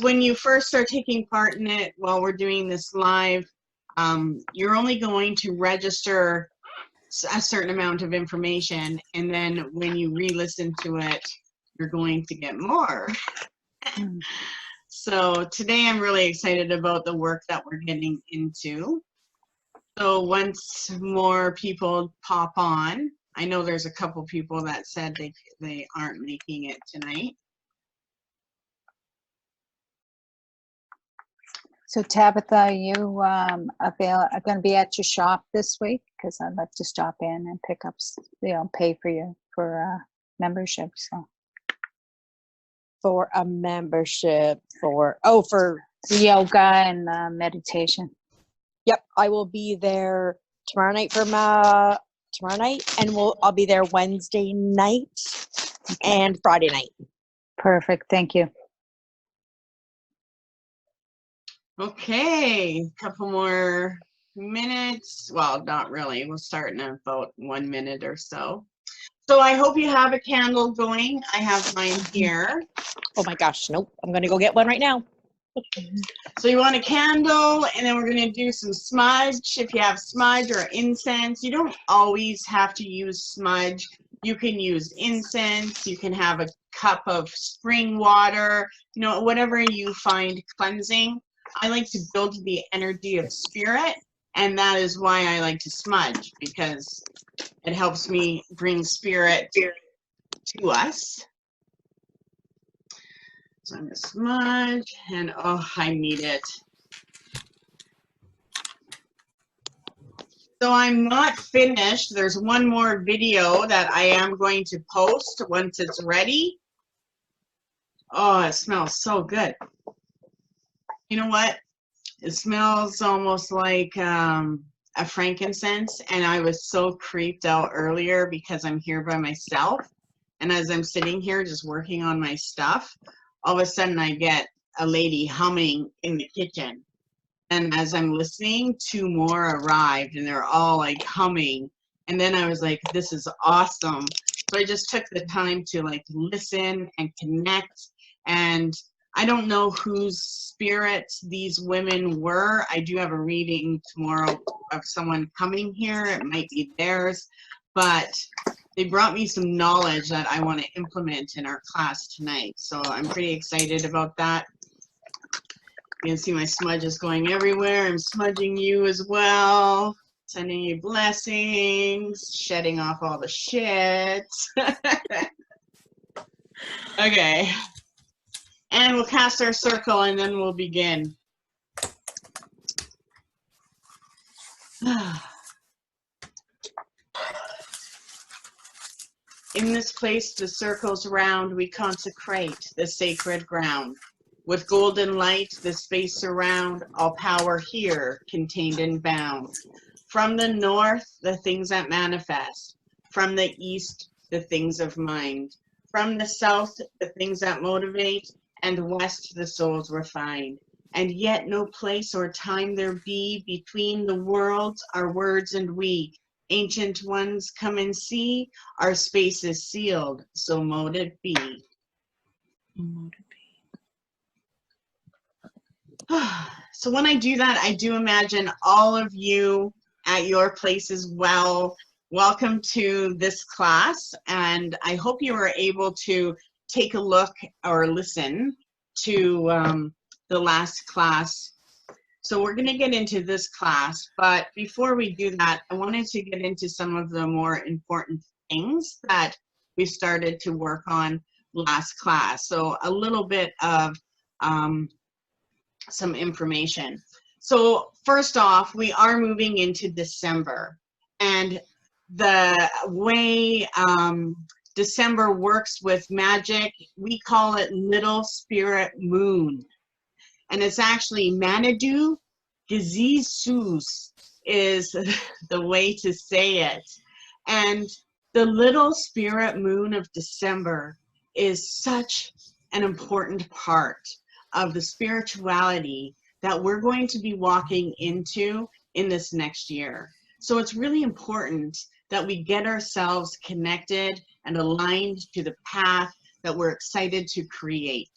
when you first start taking part in it, while we're doing this live, you're only going to register a certain amount of information, and then when you re-listen to it, you're going to get more. So today I'm really excited about the work that we're getting into. So once more people pop on, I know there's a couple people that said they aren't making it tonight. So Tabitha, are you going to be at your shop this week? Because I'd like to stop in and pick up, pay for you for membership. So for a membership for yoga and meditation. Yep, I will be there tomorrow night and I'll be there Wednesday night and Friday night. Perfect, thank you. Okay, a couple more minutes. Well, not really. We'll start in about 1 minute or so. So I hope you have a candle going. I have mine here. Oh my gosh, nope. I'm going to go get one right now. So you want a candle, and then we're going to do some smudge. If you have smudge or incense, you don't always have to use smudge. You can use incense. You can have a cup of spring water, whatever you find cleansing. I like to build the energy of spirit, and that is why I like to smudge, because it helps me bring spirit to us. So I'm going to smudge, and oh, I need it. So I'm not finished. There's one more video that I am going to post once it's ready. Oh, it smells so good. You know what? It smells almost like a frankincense, and I was so creeped out earlier because I'm here by myself, and as I'm sitting here just working on my stuff, all of a sudden I get a lady humming in the kitchen, and as I'm listening, 2 more arrived, and they're all like humming, and then I was like, this is awesome. So I just took the time to like listen and connect, and I don't know whose spirits these women were. I do have a reading tomorrow of someone coming here. It might be theirs, but they brought me some knowledge that I want to implement in our class tonight. So I'm pretty excited about that. You can see my smudges going everywhere. I'm smudging you as well. Sending you blessings. Shedding off all the shit. Okay. And we'll cast our circle, and then we'll begin. In this place, the circles round, we consecrate the sacred ground. With golden light, the space surround, all power here, contained and bound. From the north, the things that manifest. From the east, the things of mind. From the south, the things that motivate. And west, the souls refined. And yet no place or time there be between the worlds, our words and we. Ancient ones, come and see, our space is sealed, so mote it be. So when I do that, I do imagine all of you at your place as well. Welcome to this class, and I hope you are able to take a look or listen to the last class. So we're going to get into this class, but before we do that, I wanted to get into some of the more important things that we started to work on last class. So a little bit of some information. So first off, we are moving into December, and the way December works with magic, we call it Little Spirit Moon. And it's actually Manadu Gizisus is the way to say it. And the Little Spirit Moon of December is such an important part of the spirituality that we're going to be walking into in this next year. So it's really important that we get ourselves connected and aligned to the path that we're excited to create.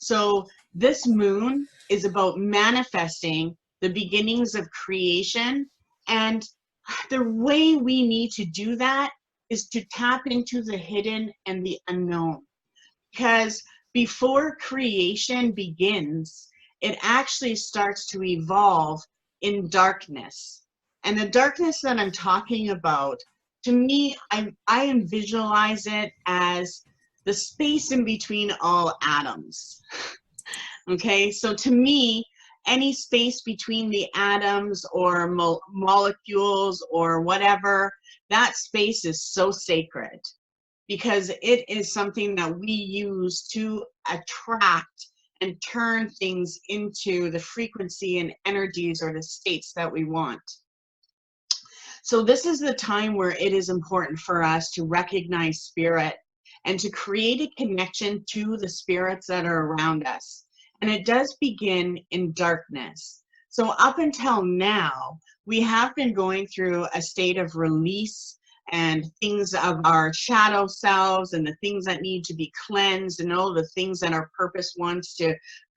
So this moon is about manifesting the beginnings of creation, and the way we need to do that is to tap into the hidden and the unknown. Because before creation begins, it actually starts to evolve in darkness. And the darkness that I'm talking about, to me, I visualize it as the space in between all atoms. Okay, so to me, any space between the atoms or molecules or whatever, that space is so sacred, because it is something that we use to attract and turn things into the frequency and energies or the states that we want. So this is the time where it is important for us to recognize spirit and to create a connection to the spirits that are around us. And it does begin in darkness. So up until now, we have been going through a state of release and things of our shadow selves and the things that need to be cleansed and all the things that our purpose wants to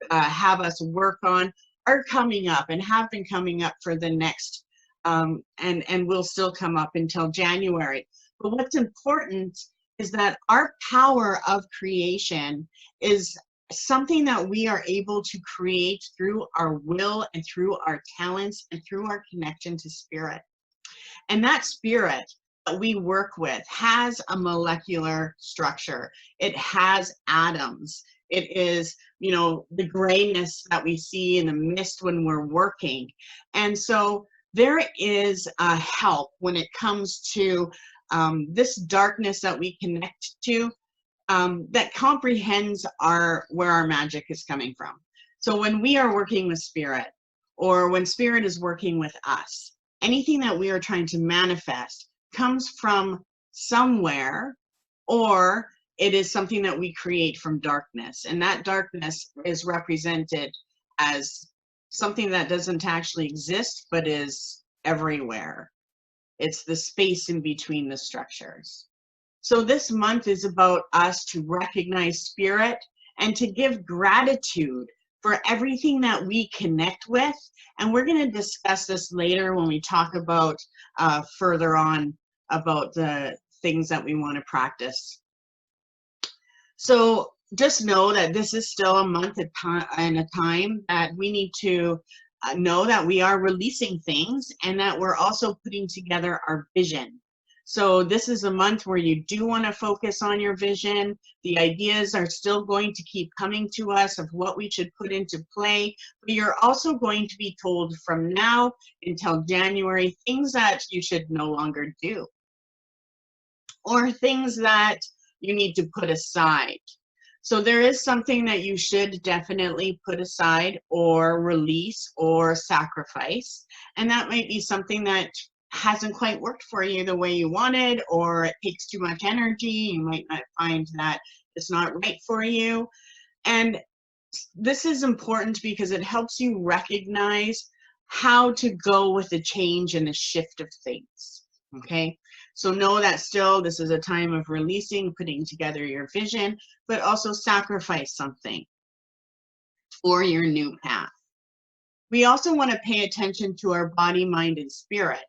have us work on are coming up and have been coming up for the next and will still come up until January. But what's important is that our power of creation is something that we are able to create through our will and through our talents and through our connection to spirit. And that spirit that we work with has a molecular structure. It has atoms. It is, you know, the grayness that we see in the mist when we're working. And so there is a help when it comes to this darkness that we connect to, that comprehends where our magic is coming from. So when we are working with spirit, or when spirit is working with us, anything that we are trying to manifest comes from somewhere, or it is something that we create from darkness. And that darkness is represented as something that doesn't actually exist, but is everywhere. It's the space in between the structures. So this month is about us to recognize spirit and to give gratitude for everything that we connect with. And we're going to discuss this later when we talk about further on about the things that we want to practice. So just know that this is still a month and a time that we need to know that we are releasing things and that we're also putting together our vision. So this is a month where you do want to focus on your vision. The ideas are still going to keep coming to us of what we should put into play, but you're also going to be told from now until January things that you should no longer do, or things that you need to put aside. So there is something that you should definitely put aside or release or sacrifice, and that might be something that hasn't quite worked for you the way you wanted, or it takes too much energy. You might not find that it's not right for you. And this is important because it helps you recognize how to go with the change and the shift of things. Okay, so know that still this is a time of releasing, putting together your vision, but also sacrifice something for your new path. We also want to pay attention to our body, mind, and spirit.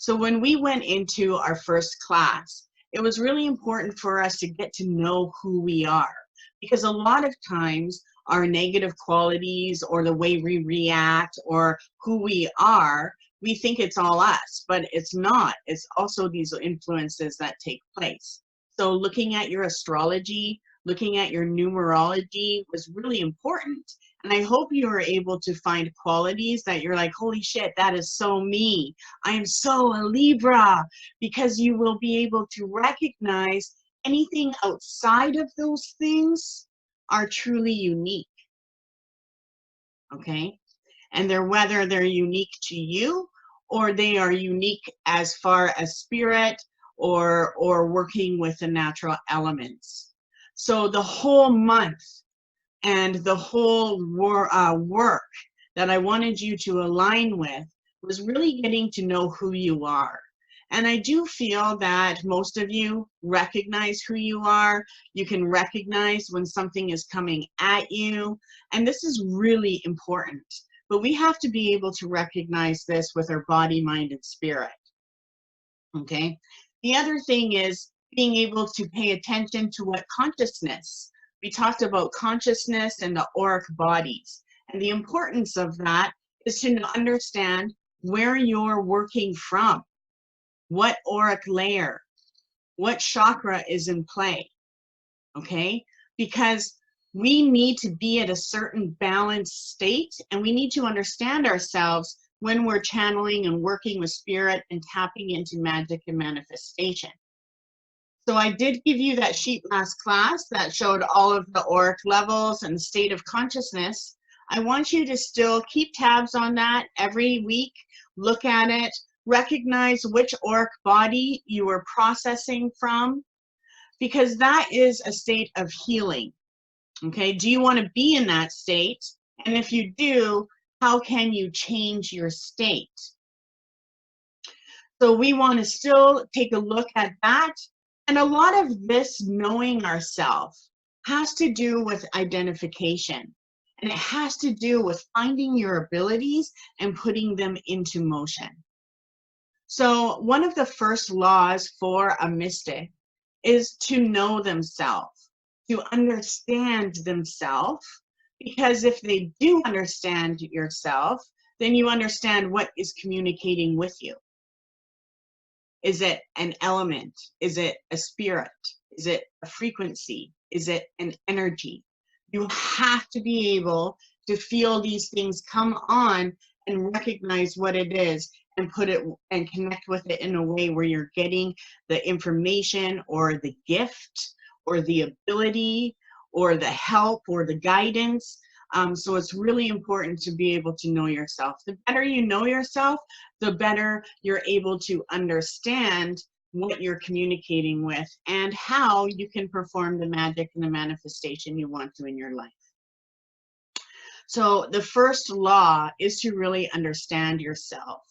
So when we went into our first class, it was really important for us to get to know who we are, because a lot of times our negative qualities or the way we react or who we are, we think it's all us, but it's not. It's also these influences that take place. So looking at your astrology, looking at your numerology was really important. And I hope you are able to find qualities that you're like, holy shit, that is so me. I am so a Libra, because you will be able to recognize anything outside of those things are truly unique. Okay? And whether they're unique to you or they are unique as far as spirit or working with the natural elements. So the whole month and the whole work that I wanted you to align with was really getting to know who you are. And I do feel that most of you recognize who you are. You can recognize when something is coming at you. And this is really important. But we have to be able to recognize this with our body, mind, and spirit. Okay? The other thing is being able to pay attention to what consciousness. We talked about consciousness and the auric bodies. And the importance of that is to understand where you're working from. What auric layer, what chakra is in play, okay? Because we need to be at a certain balanced state, and we need to understand ourselves when we're channeling and working with spirit and tapping into magic and manifestation. So I did give you that sheet last class that showed all of the auric levels and state of consciousness. I want you to still keep tabs on that every week, look at it, recognize which auric body you are processing from, because that is a state of healing. Okay, do you want to be in that state? And if you do, how can you change your state? So we want to still take a look at that. And a lot of this knowing ourselves has to do with identification. And it has to do with finding your abilities and putting them into motion. So one of the first laws for a mystic is to know themselves, to understand themselves, because if they do understand yourself, then you understand what is communicating with you. Is it an element? Is it a spirit? Is it a frequency? Is it an energy? You have to be able to feel these things come on and recognize what it is and put it and connect with it in a way where you're getting the information or the gift or the ability or the help or the guidance. So it's really important to be able to know yourself. The better you know yourself, the better you're able to understand what you're communicating with and how you can perform the magic and the manifestation you want to in your life. So the first law is to really understand yourself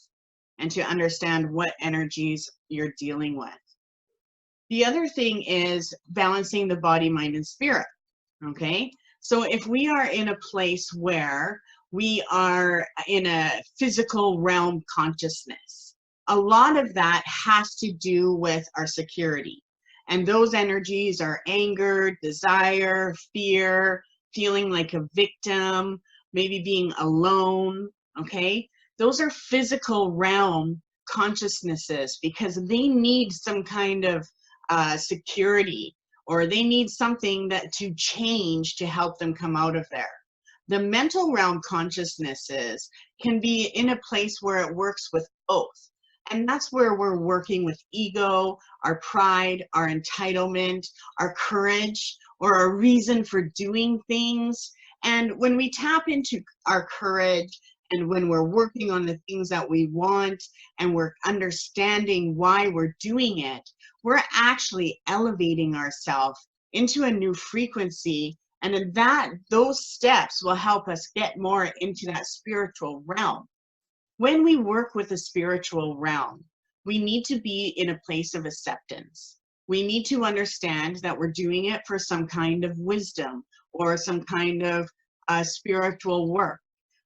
and to understand what energies you're dealing with. The other thing is balancing the body, mind, and spirit, okay? So if we are in a place where we are in a physical realm consciousness, a lot of that has to do with our security. And those energies are anger, desire, fear, feeling like a victim, maybe being alone, okay? Those are physical realm consciousnesses because they need some kind of security, or they need something that to change to help them come out of there. The mental realm consciousnesses can be in a place where it works with both. And that's where we're working with ego, our pride, our entitlement, our courage, or our reason for doing things. And when we tap into our courage and when we're working on the things that we want and we're understanding why we're doing it, we're actually elevating ourselves into a new frequency. And those steps will help us get more into that spiritual realm. When we work with the spiritual realm, we need to be in a place of acceptance. We need to understand that we're doing it for some kind of wisdom or some kind of spiritual work.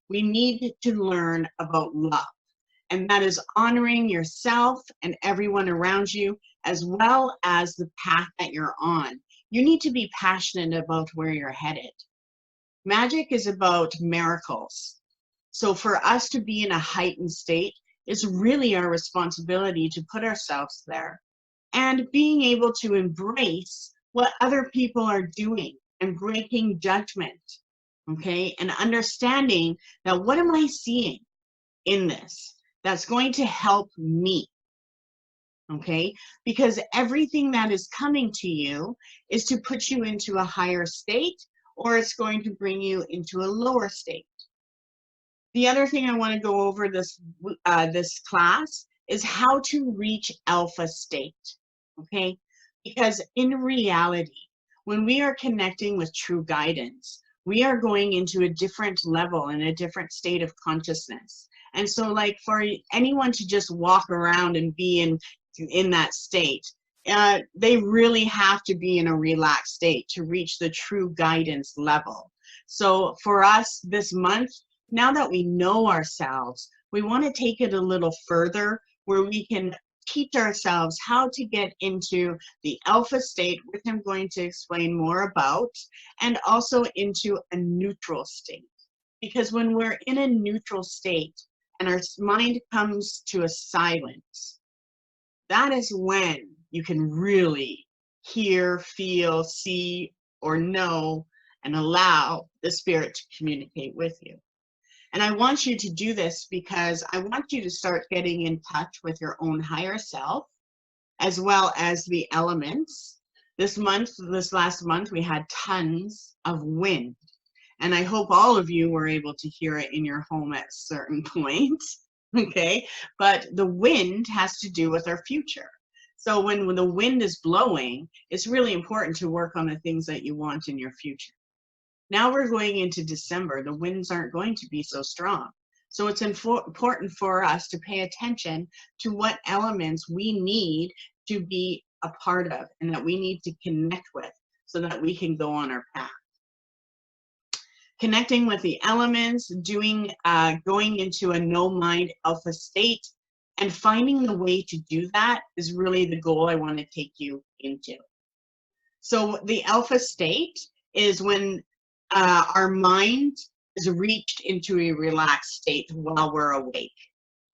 We need to learn about love, and that is honoring yourself and everyone around you, as well as the path that you're on. You need to be passionate about where you're headed. Magic is about miracles. So for us to be in a heightened state, it's really our responsibility to put ourselves there and being able to embrace what other people are doing and breaking judgment, okay? And understanding that what am I seeing in this that's going to help me, okay? Because everything that is coming to you is to put you into a higher state, or it's going to bring you into a lower state. The other thing I want to go over this class is how to reach alpha state, okay? Because in reality, when we are connecting with true guidance, we are going into a different level and a different state of consciousness. And so like for anyone to just walk around and be in in that state, they really have to be in a relaxed state to reach the true guidance level. So for us this month, now that we know ourselves, we want to take it a little further where we can teach ourselves how to get into the alpha state, which I'm going to explain more about, and also into a neutral state. Because when we're in a neutral state and our mind comes to a silence, that is when you can really hear, feel, see, or know and allow the spirit to communicate with you. And I want you to do this because I want you to start getting in touch with your own higher self, as well as the elements. This last month, we had tons of wind. And I hope all of you were able to hear it in your home at a certain point, okay? But the wind has to do with our future. So when the wind is blowing, it's really important to work on the things that you want in your future. Now we're going into December. The winds aren't going to be so strong. So it's important for us to pay attention to what elements we need to be a part of and that we need to connect with so that we can go on our path. Connecting with the elements, going into a no-mind alpha state, and finding the way to do that is really the goal I want to take you into. So the alpha state is when our mind is reached into a relaxed state while we're awake.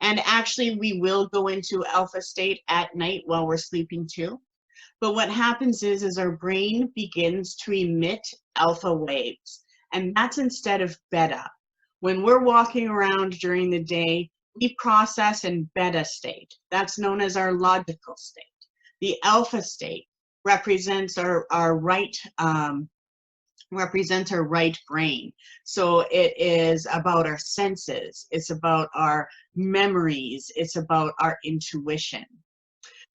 And actually, we will go into alpha state at night while we're sleeping too. But what happens is our brain begins to emit alpha waves. And that's instead of beta. When we're walking around during the day, we process in beta state. That's known as our logical state. The alpha state represents our right brain. So it is about our senses. It's about our memories. It's about our intuition.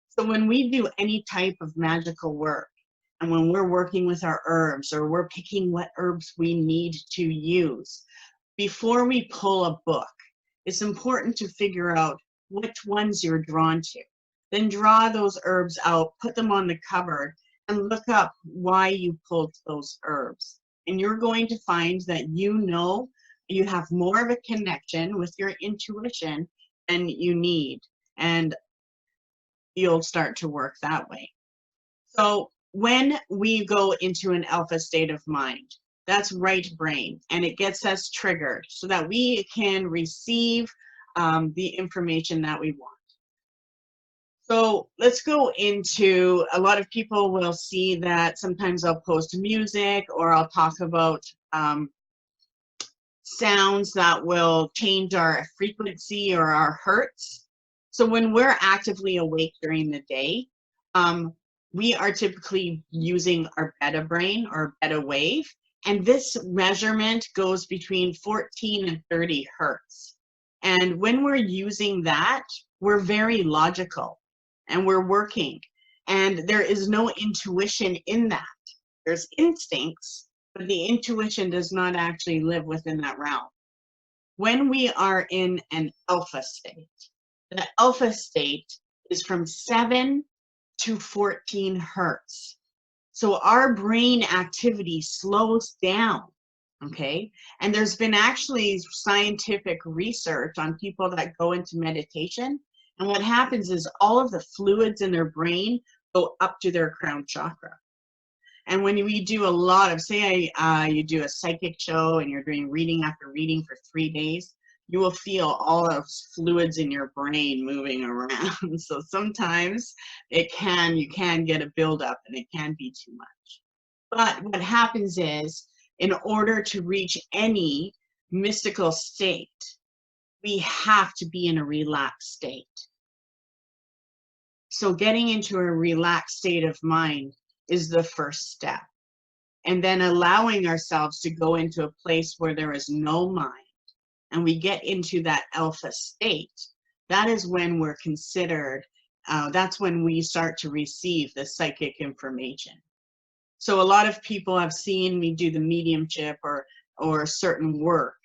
So when we do any type of magical work, and when we're working with our herbs or we're picking what herbs we need to use, before we pull a book, it's important to figure out which ones you're drawn to. Then draw those herbs out, put them on the cupboard, and look up why you pulled those herbs. And you're going to find that you have more of a connection with your intuition than you need. And you'll start to work that way. So when we go into an alpha state of mind, that's right brain, and it gets us triggered so that we can receive the information that we want. So let's go into, a lot of people will see that sometimes I'll post music or I'll talk about sounds that will change our frequency or our hertz. So when we're actively awake during the day, we are typically using our beta brain or beta wave, and this measurement goes between 14 and 30 hertz. And when we're using that, we're very logical and we're working, and there is no intuition in that. There's instincts, but the intuition does not actually live within that realm. When we are in an alpha state, the alpha state is from 7 to 14 hertz. So our brain activity slows down, okay? And there's been actually scientific research on people that go into meditation. And what happens is all of the fluids in their brain go up to their crown chakra. And when we do a lot of, say you do a psychic show and you're doing reading after reading for 3 days, you will feel all those fluids in your brain moving around. So sometimes you can get a buildup and it can be too much. But what happens is, in order to reach any mystical state, we have to be in a relaxed state. So getting into a relaxed state of mind is the first step. And then allowing ourselves to go into a place where there is no mind, and we get into that alpha state, that is when we're considered, that's when we start to receive the psychic information. So a lot of people have seen me do the mediumship or certain work.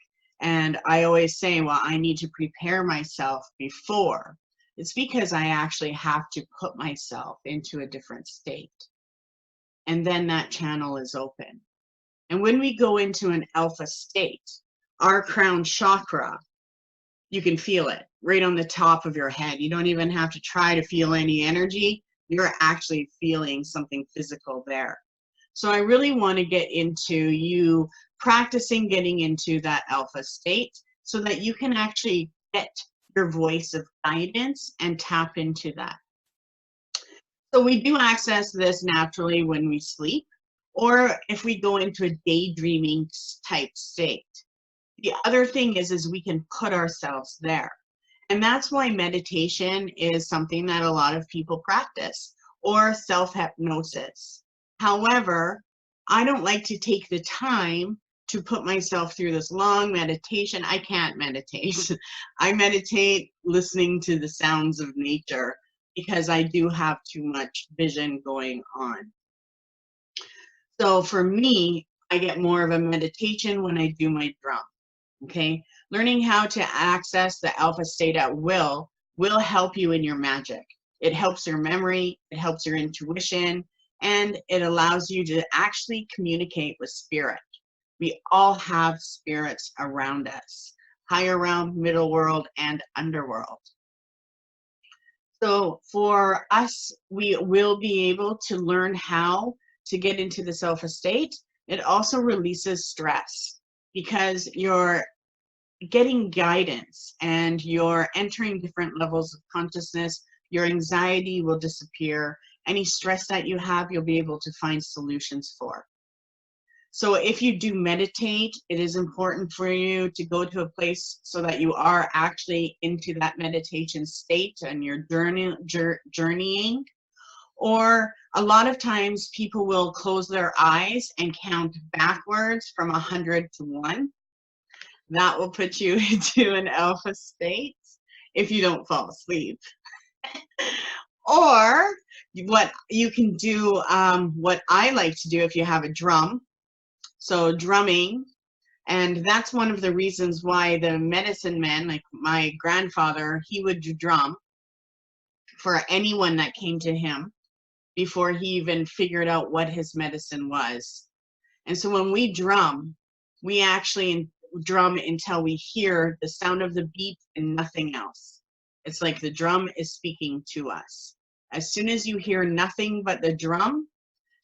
And I always say, well, I need to prepare myself before. It's because I actually have to put myself into a different state. And then that channel is open. And when we go into an alpha state, our crown chakra, you can feel it right on the top of your head. You don't even have to try to feel any energy. You're actually feeling something physical there. So I really want to get into you practicing getting into that alpha state so that you can actually get your voice of guidance and tap into that. So we do access this naturally when we sleep, or if we go into a daydreaming type state. The other thing is we can put ourselves there. And that's why meditation is something that a lot of people practice, or self-hypnosis. However, I don't like to take the time to put myself through this long meditation. I can't meditate. I meditate listening to the sounds of nature because I do have too much vision going on. So for me, I get more of a meditation when I do my drum. Okay, learning how to access the alpha state at will help you in your magic. It helps your memory, it helps your intuition, and it allows you to actually communicate with spirit. We all have spirits around us, higher realm, middle world, and underworld. So for us, we will be able to learn how to get into this alpha state. It also releases stress because you're getting guidance and you're entering different levels of consciousness. Your anxiety will disappear. Any stress that you have, you'll be able to find solutions for. So if you do meditate, it is important for you to go to a place so that you are actually into that meditation state and you're journeying. Or a lot of times people will close their eyes and count backwards from 100 to 1. That will put you into an alpha state if you don't fall asleep. Or what you can do, what I like to do if you have a drum, so drumming, and that's one of the reasons why the medicine men, like my grandfather, he would drum for anyone that came to him before he even figured out what his medicine was. And so when we drum, we actually drum until we hear the sound of the beat and nothing else. It's like the drum is speaking to us. As soon as you hear nothing but the drum,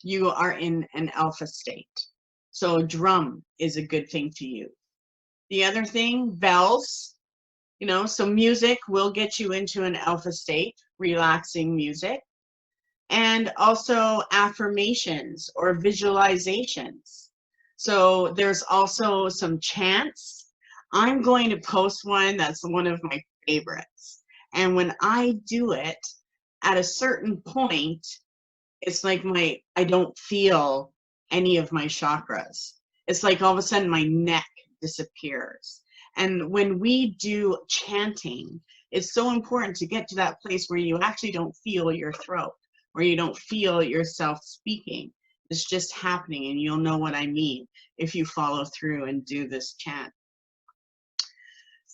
you are in an alpha state. So drum is a good thing to use. The other thing, bells, you know, so music will get you into an alpha state, relaxing music. And also affirmations or visualizations. So there's also some chants. I'm going to post one that's one of my favorites. And when I do it, at a certain point, it's like I don't feel any of my chakras. It's like all of a sudden my neck disappears. And when we do chanting, it's so important to get to that place where you actually don't feel your throat, where you don't feel yourself speaking. It's just happening, and you'll know what I mean if you follow through and do this chant.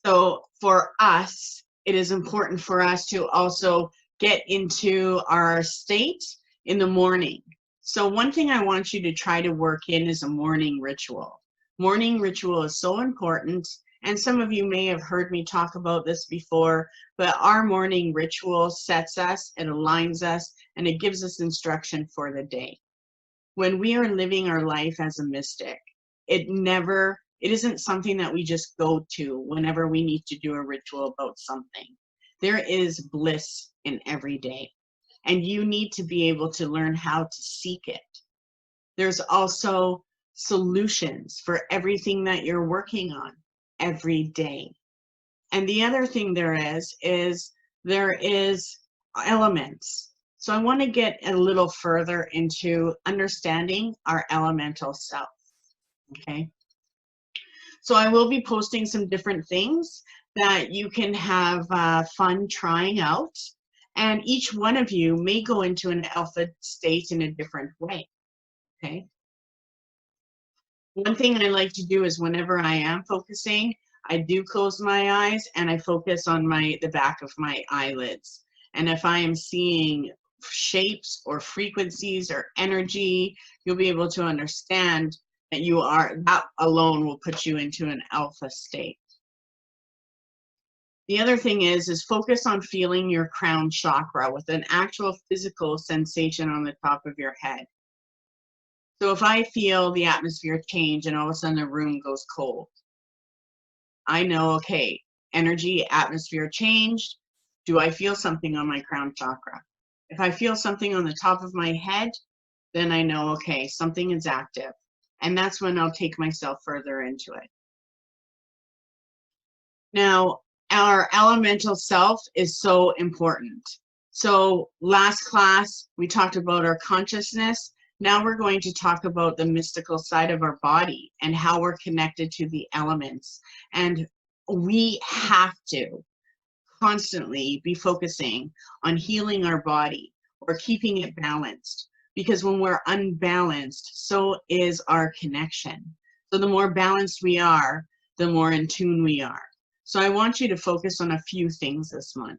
So for us, it is important for us to also get into our state in the morning. So one thing I want you to try to work in is a morning ritual. Morning ritual is so important, and some of you may have heard me talk about this before, but our morning ritual sets us, it aligns us, and it gives us instruction for the day. When we are living our life as a mystic, it isn't something that we just go to whenever we need to do a ritual about something. There is bliss in every day, and you need to be able to learn how to seek it. There's also solutions for everything that you're working on every day. And the other thing there is there is elements. So I want to get a little further into understanding our elemental self. Okay. So I will be posting some different things that you can have fun trying out. And each one of you may go into an alpha state in a different way. Okay. One thing I like to do is whenever I am focusing, I do close my eyes and I focus on the back of my eyelids. And if I am seeing shapes or frequencies or energy, you'll be able to understand that that alone will put you into an alpha state. The other thing is focus on feeling your crown chakra with an actual physical sensation on the top of your head. So if I feel the atmosphere change and all of a sudden the room goes cold, I know, okay, energy, atmosphere changed. Do I feel something on my crown chakra? If I feel something on the top of my head, then I know, okay, something is active. And that's when I'll take myself further into it. Now, our elemental self is so important. So last class, we talked about our consciousness. Now we're going to talk about the mystical side of our body and how we're connected to the elements. And we have to constantly be focusing on healing our body or keeping it balanced. Because when we're unbalanced, so is our connection. So the more balanced we are, the more in tune we are. So I want you to focus on a few things this month.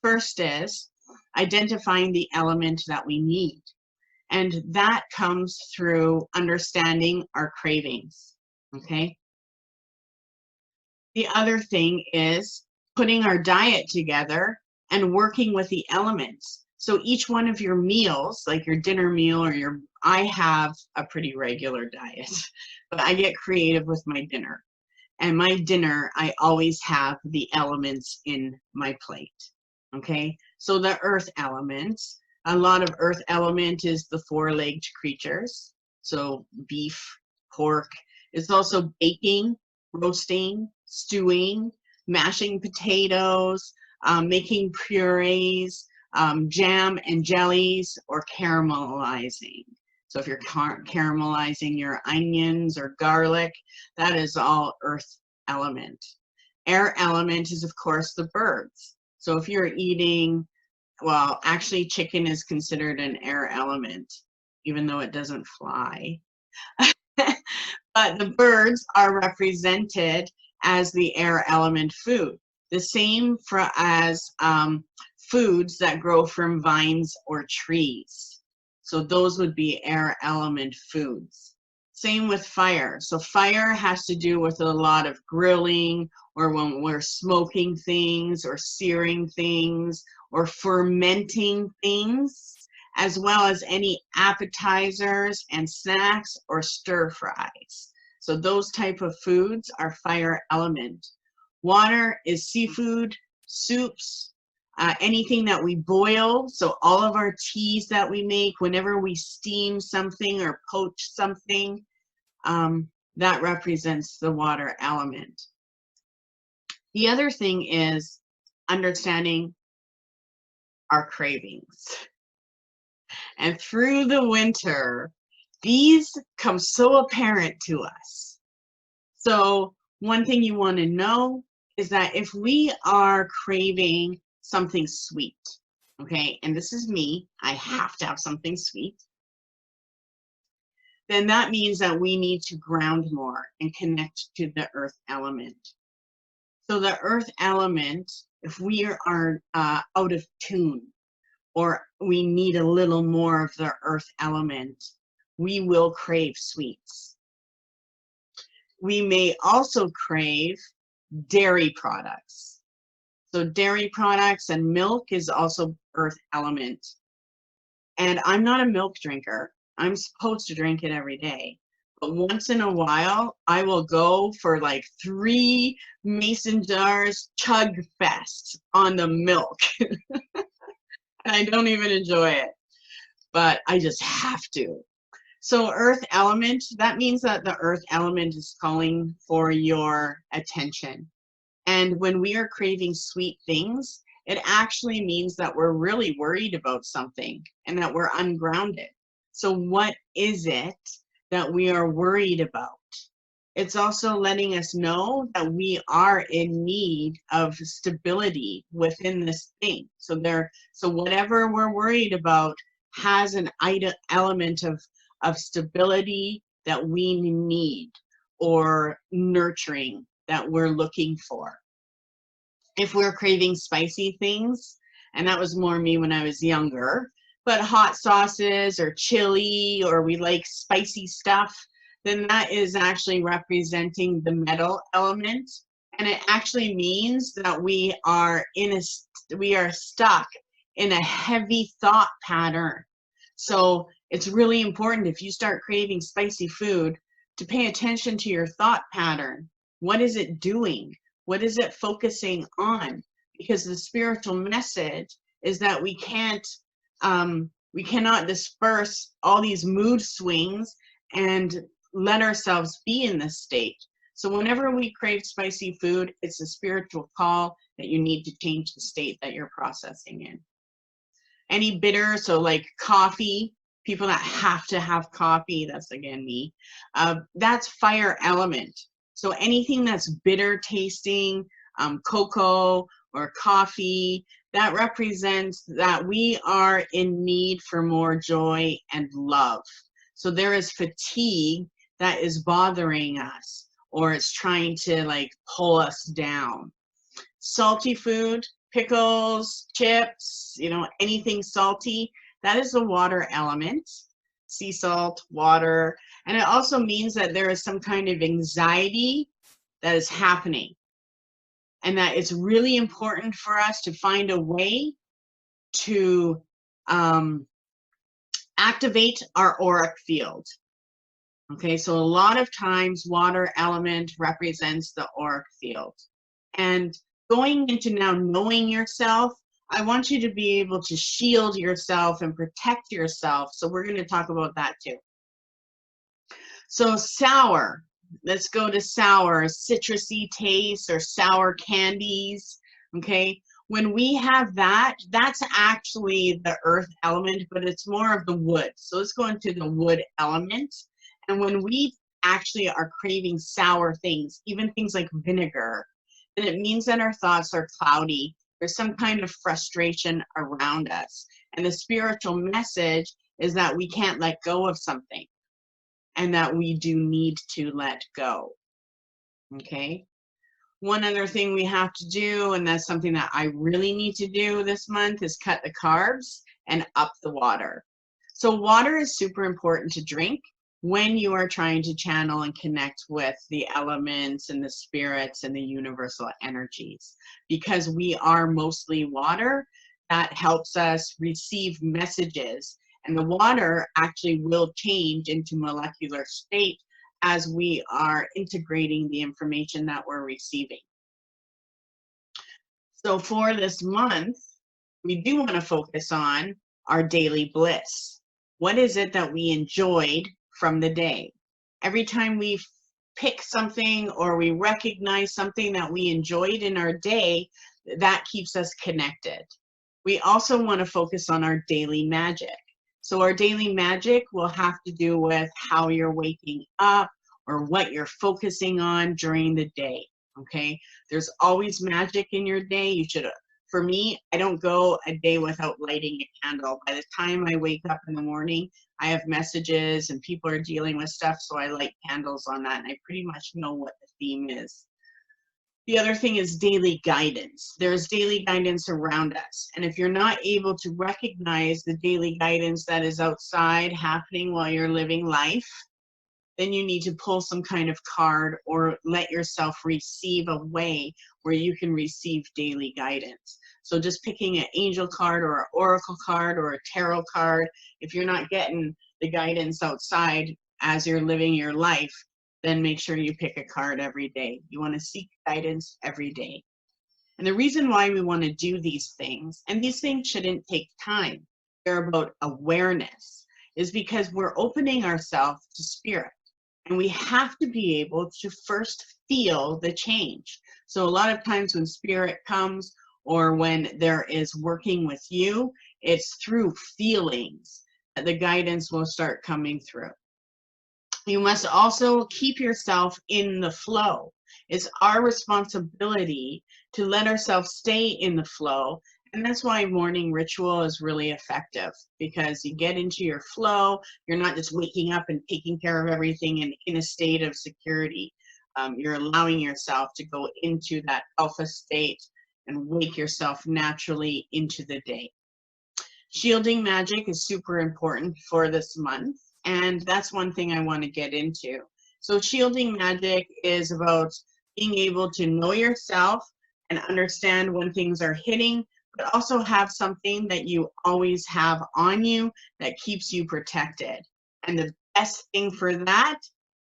First is identifying the element that we need. And that comes through understanding our cravings, okay? The other thing is putting our diet together and working with the elements. So each one of your meals, like your dinner meal or I have a pretty regular diet, but I get creative with my dinner. And my dinner, I always have the elements in my plate, okay? So the earth elements, a lot of earth element is the four-legged creatures. So beef, pork. It's also baking, roasting, stewing, mashing potatoes, making purees, jam and jellies, or caramelizing. So if you're caramelizing your onions or garlic, that is all earth element. Air element is, of course, the birds. So if you're eating, well, actually chicken is considered an air element, even though it doesn't fly. But the birds are represented as the air element food. The same as foods that grow from vines or trees. So those would be air element foods. Same with fire. So fire has to do with a lot of grilling, or when we're smoking things or searing things or fermenting things, as well as any appetizers and snacks or stir fries. So those type of foods are fire element. Water is seafood, soups, anything that we boil. So all of our teas that we make, whenever we steam something or poach something, that represents the water element. The other thing is understanding our cravings. And through the winter, these come so apparent to us. So one thing you want to know is that if we are craving something sweet, okay, and this is me, I have to have something sweet, then that means that we need to ground more and connect to the earth element. So the earth element, if we are out of tune, or we need a little more of the earth element, we will crave sweets. We may also crave dairy products. So dairy products and milk is also earth element. And I'm not a milk drinker. I'm supposed to drink it every day. But once in a while, I will go for like 3 mason jars chug fest on the milk. And I don't even enjoy it, but I just have to. So earth element, that means that the earth element is calling for your attention. And when we are craving sweet things, it actually means that we're really worried about something and that we're ungrounded. So what is it that we are worried about? It's also letting us know that we are in need of stability within this thing. So whatever we're worried about has an element of stability that we need, or nurturing, that we're looking for. If we're craving spicy things, and that was more me when I was younger, but hot sauces or chili, or we like spicy stuff, then that is actually representing the metal element. And it actually means that we are stuck in a heavy thought pattern. So it's really important, if you start craving spicy food, to pay attention to your thought pattern. What is it doing? What is it focusing on? Because the spiritual message is that we cannot disperse all these mood swings and let ourselves be in this state. So whenever we crave spicy food, it's a spiritual call that you need to change the state that you're processing in. Any bitter, so like coffee, people that have to have coffee, that's again me, that's fire element. So anything that's bitter tasting, cocoa or coffee, that represents that we are in need for more joy and love. So there is fatigue that is bothering us, or it's trying to like pull us down. Salty food, pickles, chips, you know, anything salty, that is the water element. Sea salt, water, and it also means that there is some kind of anxiety that is happening, and that it's really important for us to find a way to activate our auric field. Okay, so a lot of times water element represents the auric field. And going into now knowing yourself, I want you to be able to shield yourself and protect yourself. So we're going to talk about that too. So sour, let's go to sour, citrusy taste or sour candies. Okay, when we have that, that's actually the earth element, but it's more of the wood. So let's go into the wood element. And when we actually are craving sour things, even things like vinegar, then it means that our thoughts are cloudy. There's some kind of frustration around us. And the spiritual message is that we can't let go of something, and that we do need to let go. Okay? One other thing we have to do, and that's something that I really need to do this month, is cut the carbs and up the water. So water is super important to drink when you are trying to channel and connect with the elements and the spirits and the universal energies. Because we are mostly water, that helps us receive messages. And the water actually will change into molecular state as we are integrating the information that we're receiving. So for this month, we do want to focus on our daily bliss. What is it that we enjoyed from the day? Every time we pick something or we recognize something that we enjoyed in our day, that keeps us connected. We also want to focus on our daily magic. So our daily magic will have to do with how you're waking up or what you're focusing on during the day, okay? There's always magic in your day. You should, for me, I don't go a day without lighting a candle. By the time I wake up in the morning, I have messages and people are dealing with stuff, so I light candles on that, and I pretty much know what the theme is. The other thing is daily guidance. There's daily guidance around us. And if you're not able to recognize the daily guidance that is outside happening while you're living life, then you need to pull some kind of card or let yourself receive a way where you can receive daily guidance. So just picking an angel card or an oracle card or a tarot card, if you're not getting the guidance outside as you're living your life, then make sure you pick a card every day. You want to seek guidance every day. And the reason why we want to do these things, and these things shouldn't take time, they're about awareness, is because we're opening ourselves to spirit. And we have to be able to first feel the change. So a lot of times when spirit comes or when there is working with you, it's through feelings that the guidance will start coming through. You must also keep yourself in the flow. It's our responsibility to let ourselves stay in the flow. And that's why morning ritual is really effective, because you get into your flow. You're not just waking up and taking care of everything and in a state of security. you're allowing yourself to go into that alpha state and wake yourself naturally into the day. Shielding magic is super important for this month, and that's one thing I want to get into. So shielding magic is about being able to know yourself and understand when things are hitting, but also have something that you always have on you that keeps you protected. And the best thing for that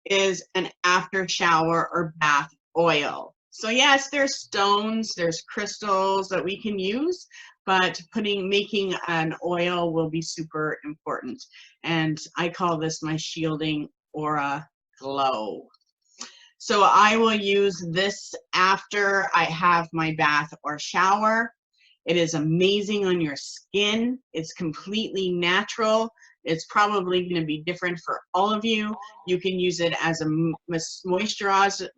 is an after shower or bath oil. So yes, there's stones, there's crystals that we can use, but making an oil will be super important. And I call this my shielding aura glow. So I will use this after I have my bath or shower. It is amazing on your skin. It's completely natural. It's probably going to be different for all of you. You can use it as a moisturizer.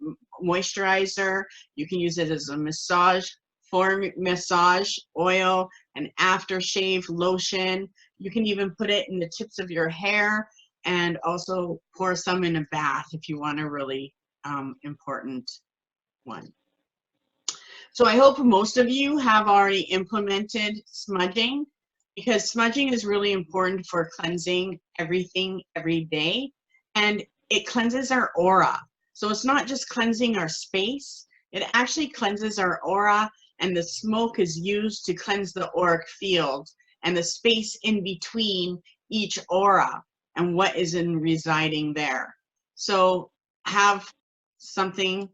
You can use it as a massage oil, an aftershave lotion. You can even put it in the tips of your hair and also pour some in a bath if you want a really important one. So I hope most of you have already implemented smudging, because smudging is really important for cleansing everything every day, and it cleanses our aura. So it's not just cleansing our space, it actually cleanses our aura, and the smoke is used to cleanse the auric field and the space in between each aura and what is residing there. So have something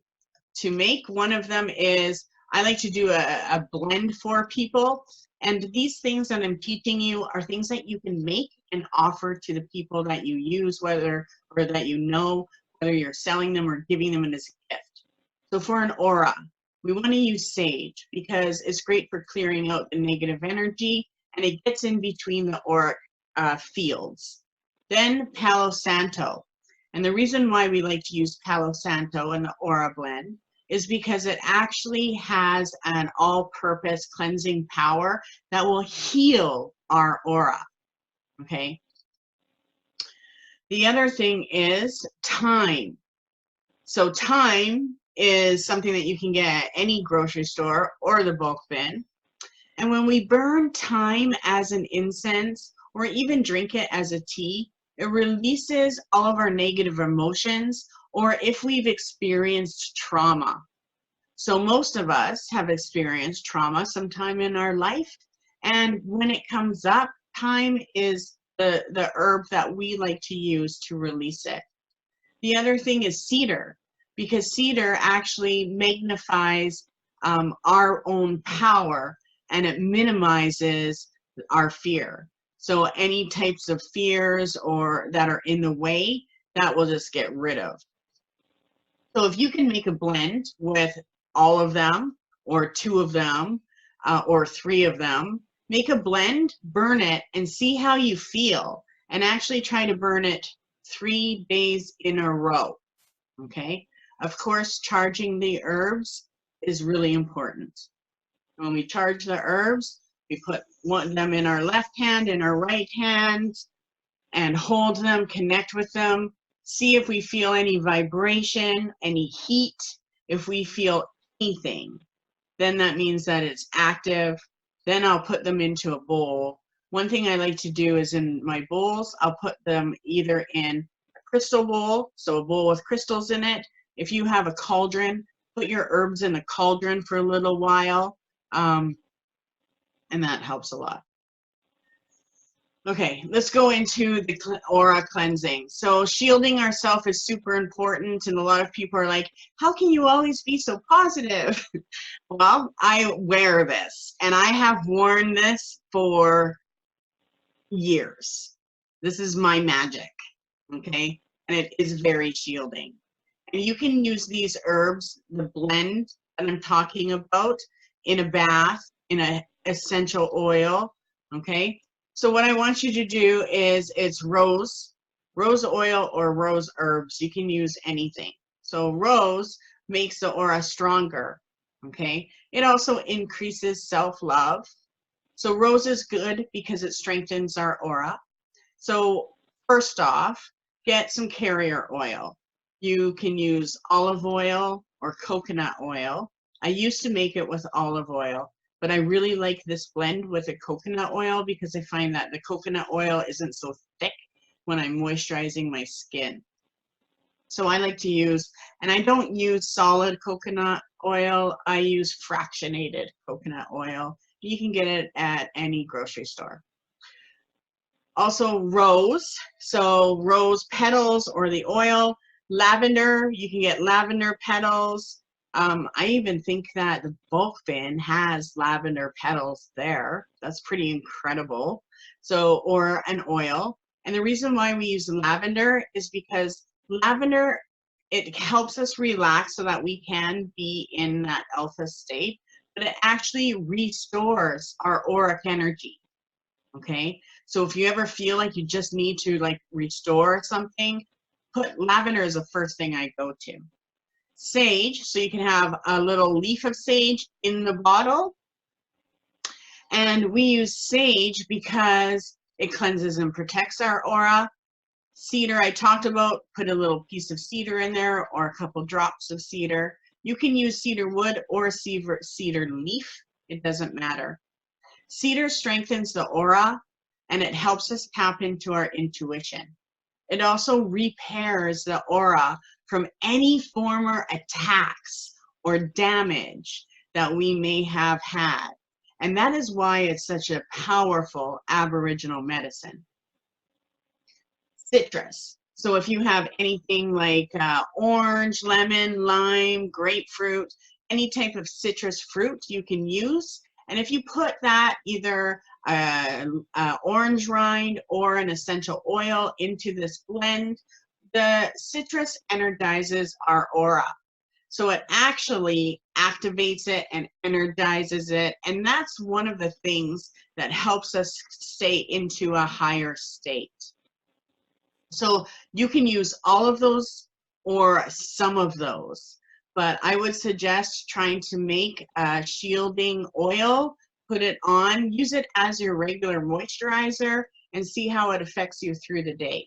to make. One of them is, I like to do a blend for people. And these things that I'm teaching you are things that you can make and offer to the people that you use, whether or that you know, whether you're selling them or giving them as a gift. So for an aura, we want to use sage because it's great for clearing out the negative energy, and it gets in between the auric fields. Then Palo Santo. And the reason why we like to use Palo Santo in the aura blend is because it actually has an all-purpose cleansing power that will heal our aura, okay? The other thing is thyme. So thyme is something that you can get at any grocery store or the bulk bin. And when we burn thyme as an incense or even drink it as a tea, it releases all of our negative emotions, or if we've experienced trauma. So most of us have experienced trauma sometime in our life, and when it comes up, thyme is the herb that we like to use to release it. The other thing is cedar, because cedar actually magnifies our own power, and it minimizes our fear. So any types of fears or that are in the way, that will just get rid of. So if you can make a blend with all of them, or 2 of them, or 3 of them, make a blend, burn it, and see how you feel. And actually try to burn it 3 days in a row, okay? Of course, charging the herbs is really important. When we charge the herbs, we put them in our left hand, in our right hand, and hold them, connect with them, see if we feel any vibration, any heat. If we feel anything, then that means that it's active. Then I'll put them into a bowl. One thing I like to do is in my bowls, I'll put them either in a crystal bowl, so a bowl with crystals in it. If you have a cauldron, put your herbs in the cauldron for a little while, and that helps a lot. Okay, let's go into the aura cleansing. So shielding ourselves is super important, and a lot of people are like, how can you always be so positive? Well, I wear this, and I have worn this for years. This is my magic, okay? And it is very shielding. And you can use these herbs, the blend that I'm talking about, in a bath, in an essential oil, okay? So what I want you to do is, it's rose oil or rose herbs. You can use anything. So rose makes the aura stronger, okay? It also increases self-love. So rose is good because it strengthens our aura. So first off, get some carrier oil. You can use olive oil or coconut oil. I used to make it with olive oil, but I really like this blend with the coconut oil because I find that the coconut oil isn't so thick when I'm moisturizing my skin. So I like to use, and I don't use solid coconut oil, I use fractionated coconut oil. You can get it at any grocery store. Also rose, so rose petals or the oil. Lavender, you can get lavender petals. I even think that the bulk bin has lavender petals there. That's pretty incredible. So, or an oil. And the reason why we use lavender is because lavender, it helps us relax so that we can be in that alpha state, but it actually restores our auric energy. Okay, so if you ever feel like you just need to like restore something, put lavender as the first thing I go to. Sage, so you can have a little leaf of sage in the bottle. And we use sage because it cleanses and protects our aura. Cedar, I talked about, put a little piece of cedar in there or a couple drops of cedar. You can use cedar wood or cedar leaf, it doesn't matter. Cedar strengthens the aura and it helps us tap into our intuition. It also repairs the aura from any former attacks or damage that we may have had. And that is why it's such a powerful Aboriginal medicine. Citrus. So if you have anything like orange, lemon, lime, grapefruit, any type of citrus fruit you can use. And if you put that either orange rind or an essential oil into this blend, the citrus energizes our aura. So it actually activates it and energizes it. And that's one of the things that helps us stay into a higher state. So you can use all of those or some of those, but I would suggest trying to make a shielding oil, put it on, use it as your regular moisturizer and see how it affects you through the day.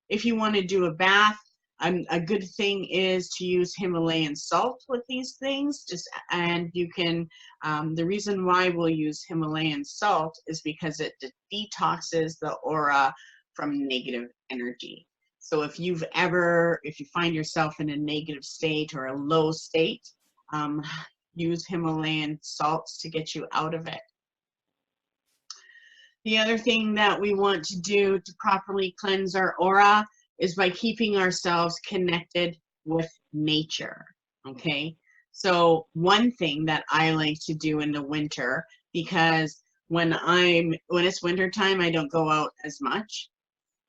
If you want to do a bath, a good thing is to use Himalayan salt with these things. And you can, the reason why we'll use Himalayan salt is because it detoxes the aura from negative energy. So if you find yourself in a negative state or a low state, use Himalayan salts to get you out of it. The other thing that we want to do to properly cleanse our aura is by keeping ourselves connected with nature, okay? So one thing that I like to do in the winter, because when it's winter time, I don't go out as much.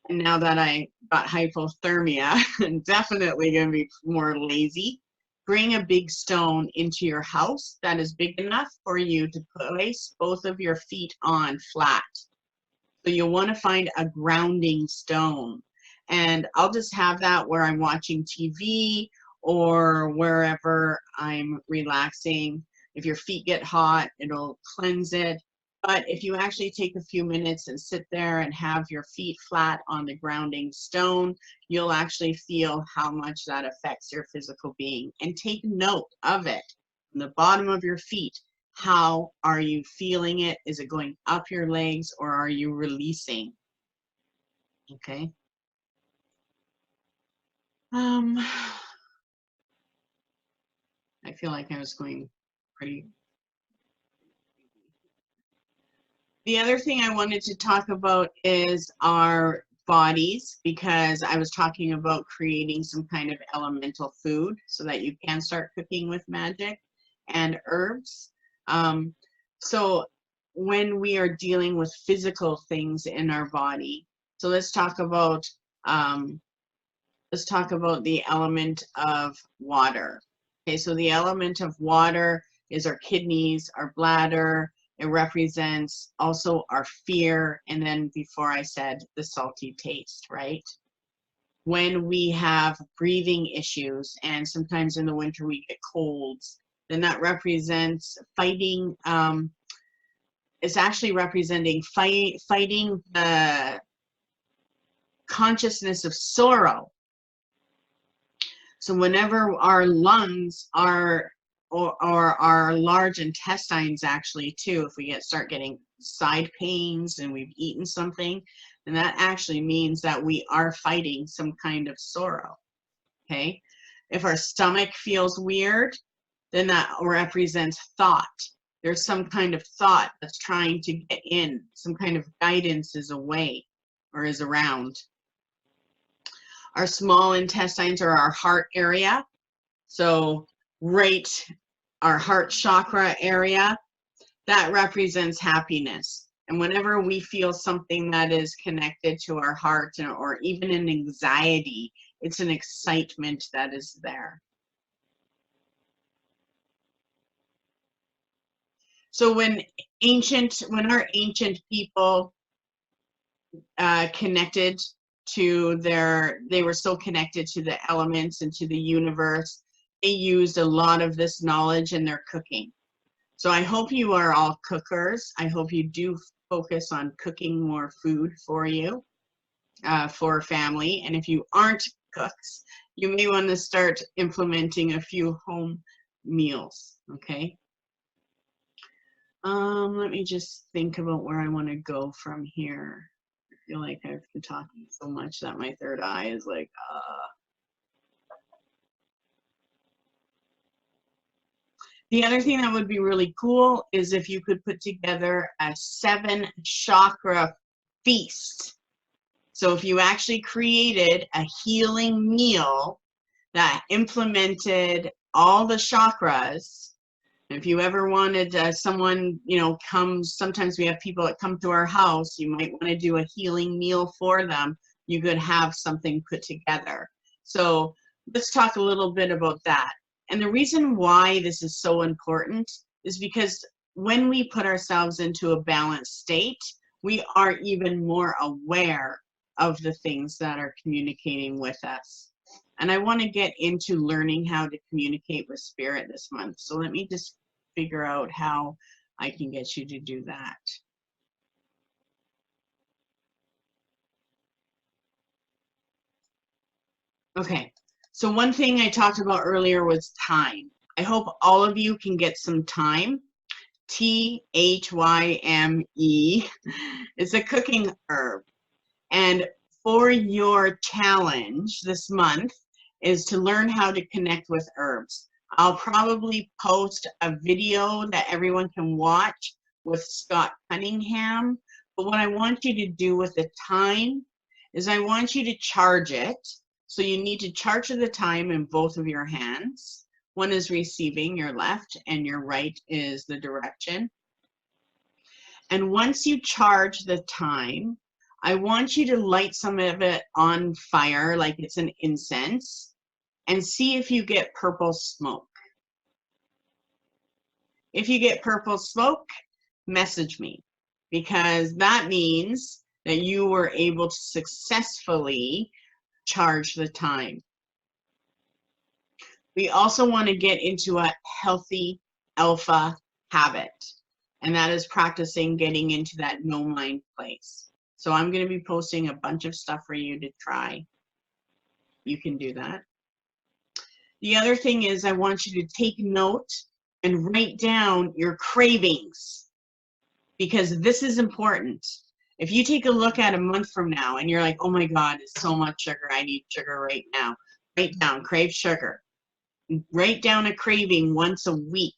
And now that I got hypothermia, I'm definitely going to be more lazy. Bring a big stone into your house that is big enough for you to place both of your feet on flat. So you'll want to find a grounding stone. And I'll just have that where I'm watching TV or wherever I'm relaxing. If your feet get hot, it'll cleanse it. But if you actually take a few minutes and sit there and have your feet flat on the grounding stone, you'll actually feel how much that affects your physical being. And take note of it from the bottom of your feet. How are you feeling it? Is it going up your legs or are you releasing? Okay. I feel like I was going pretty. The other thing I wanted to talk about is our bodies, because I was talking about creating some kind of elemental food so that you can start cooking with magic and herbs. So when we are dealing with physical things in our body, so let's talk about the element of water. Okay, so the element of water is our kidneys, our bladder. It represents also our fear, and then before I said the salty taste, right? When we have breathing issues, and sometimes in the winter we get colds, then that represents fighting. It's actually representing fighting the consciousness of sorrow. So whenever our lungs are, or our large intestines actually too, if we start getting side pains and we've eaten something, then that actually means that we are fighting some kind of sorrow, okay? If our stomach feels weird, then that represents thought. There's some kind of thought that's trying to get in, some kind of guidance is away or is around. Our small intestines are our heart area. So right, our heart chakra area, that represents happiness. And whenever we feel something that is connected to our heart, or even an anxiety, it's an excitement that is there. So when our ancient people connected to they were so connected to the elements and to the universe, they used a lot of this knowledge in their cooking. So I hope you are all cookers. I hope you do focus on cooking more food for you, for family. And if you aren't cooks, you may want to start implementing a few home meals, okay? Let me just think about where I want to go from here. I feel like I've been talking so much that my third eye is like, The other thing that would be really cool is if you could put together a 7 chakra feast. So if you actually created a healing meal that implemented all the chakras, if you ever wanted someone, sometimes we have people that come to our house, you might want to do a healing meal for them, you could have something put together. So let's talk a little bit about that. And the reason why this is so important is because when we put ourselves into a balanced state, we are even more aware of the things that are communicating with us. And I want to get into learning how to communicate with spirit this month. So let me just figure out how I can get you to do that. Okay, so one thing I talked about earlier was time. I hope all of you can get some thyme. Thyme. It's a cooking herb. And for your challenge this month is to learn how to connect with herbs. I'll probably post a video that everyone can watch with Scott Cunningham. But what I want you to do with the thyme is I want you to charge it. So you need to charge the thyme in both of your hands. One is receiving, your left, and your right is the direction. And once you charge the thyme, I want you to light some of it on fire like it's an incense and see if you get purple smoke. If you get purple smoke, message me, because that means that you were able to successfully charge the thyme. We also want to get into a healthy alpha habit, and that is practicing getting into that no mind place. So I'm going to be posting a bunch of stuff for you to try. You can do that. The other thing is I want you to take note and write down your cravings, because this is important. If you take a look at a month from now and you're like, oh my God, it's so much sugar, I need sugar right now. Write down, crave sugar. Write down a craving once a week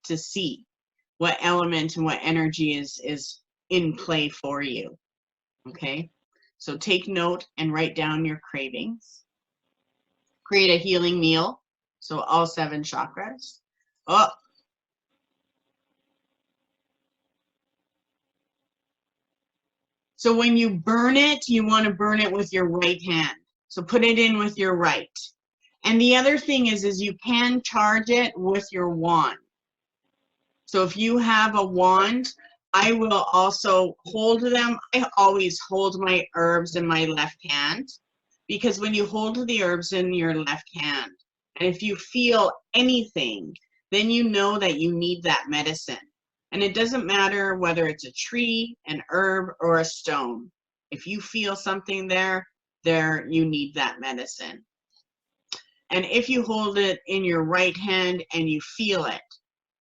to see what element and what energy is in play for you. Okay? So take note and write down your cravings. Create a healing meal. So all 7 chakras. Oh. So when you burn it, you want to burn it with your right hand. So put it in with your right. And the other thing is you can charge it with your wand. So if you have a wand, I will also hold them. I always hold my herbs in my left hand, because when you hold the herbs in your left hand, and if you feel anything, then you know that you need that medicine. And it doesn't matter whether it's a tree, an herb, or a stone. If you feel something there you need that medicine. And if you hold it in your right hand and you feel it,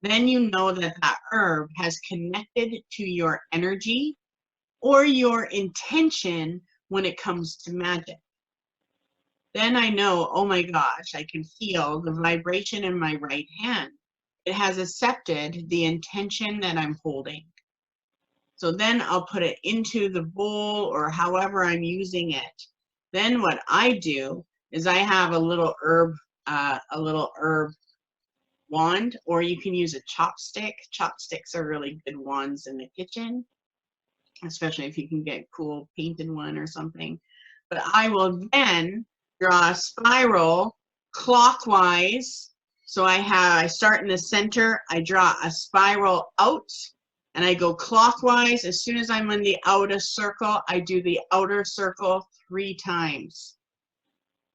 then you know that that herb has connected to your energy or your intention when it comes to magic. Then I know, oh my gosh, I can feel the vibration in my right hand. It has accepted the intention that I'm holding. So then I'll put it into the bowl or however I'm using it. Then what I do is I have a little herb wand, or you can use a chopstick. Chopsticks are really good wands in the kitchen, especially if you can get a cool painted one or something. But I will then draw a spiral clockwise. So I start in the center, I draw a spiral out, and I go clockwise. As soon as I'm in the outer circle, I do the outer circle 3 times.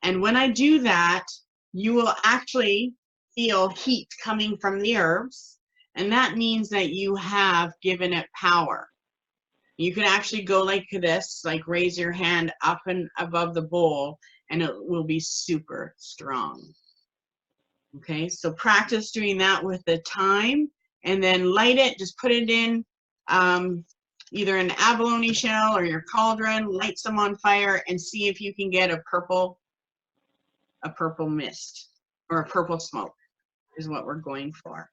And when I do that, you will actually feel heat coming from the herbs, and that means that you have given it power. You can actually go like this, like raise your hand up and above the bowl, and it will be super strong. Okay, so practice doing that with the time, and then light it. Just put it in either an abalone shell or your cauldron, light some on fire, and see if you can get a purple mist or a purple smoke is what we're going for.